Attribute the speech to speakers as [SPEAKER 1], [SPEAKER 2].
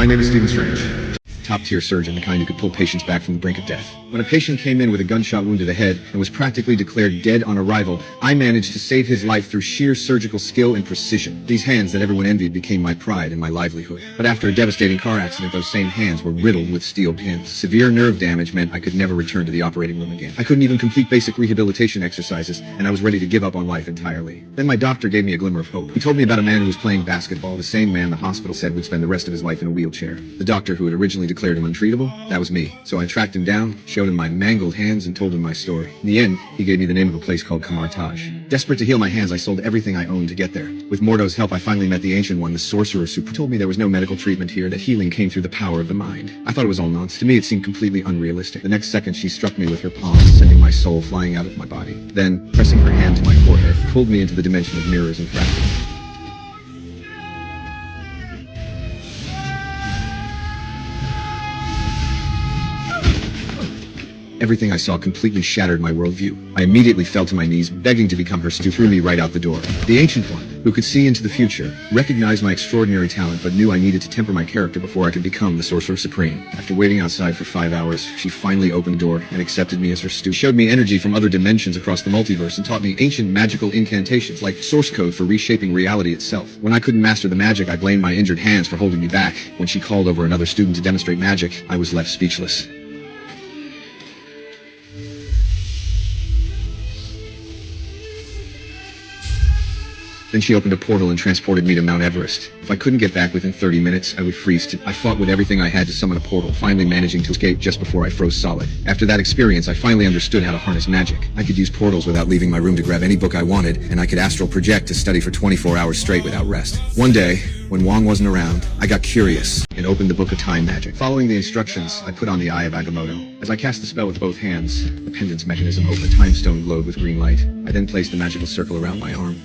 [SPEAKER 1] My name is Stephen Strange. Top-tier surgeon, the kind who could pull patients back from the brink of death. When a patient came in with a gunshot wound to the head and was practically declared dead on arrival, I managed to save his life through sheer surgical skill and precision. These hands that everyone envied became my pride and my livelihood. But after a devastating car accident, those same hands were riddled with steel pins. Severe nerve damage meant I could never return to the operating room again. I couldn't even complete basic rehabilitation exercises, and I was ready to give up on life entirely. Then my doctor gave me a glimmer of hope. He told me about a man who was playing basketball, the same man the hospital said would spend the rest of his life in a wheelchair. The doctor who had originally declared him untreatable, that was me. So I tracked him down, showed him my mangled hands, and told him my story. In the end, he gave me the name of a place called Taj. Desperate to heal my hands, I sold everything I owned to get there. With Mordo's help, I finally met the Ancient One, the Sorcerer Supreme. Told me there was no medical treatment here, that healing came through the power of the mind. I thought it was all nonsense. To me, it seemed completely unrealistic. The next second, she struck me with her palm, sending my soul flying out of my body. Then, pressing her hand to my forehead, pulled me into the dimension of mirrors and fractals. Everything I saw completely shattered my worldview. I immediately fell to my knees, begging to become her stew, threw me right out the door. The Ancient One, who could see into the future, recognized my extraordinary talent, but knew I needed to temper my character before I could become the Sorcerer Supreme. After waiting outside for 5 hours, she finally opened the door and accepted me as her stew. She showed me energy from other dimensions across the multiverse and taught me ancient magical incantations like source code for reshaping reality itself. When I couldn't master the magic, I blamed my injured hands for holding me back. When she called over another student to demonstrate magic, I was left speechless. Then she opened a portal and transported me to Mount Everest. If I couldn't get back within 30 minutes, I would freeze. I fought with everything I had to summon a portal, finally managing to escape just before I froze solid. After that experience, I finally understood how to harness magic. I could use portals without leaving my room to grab any book I wanted, and I could astral project to study for 24 hours straight without rest. One day, when Wong wasn't around, I got curious and opened the Book of Time Magic. Following the instructions, I put on the Eye of Agamotto. As I cast the spell with both hands, the pendant's mechanism opened. A time stone glowed with green light. I then placed the magical circle around my arm.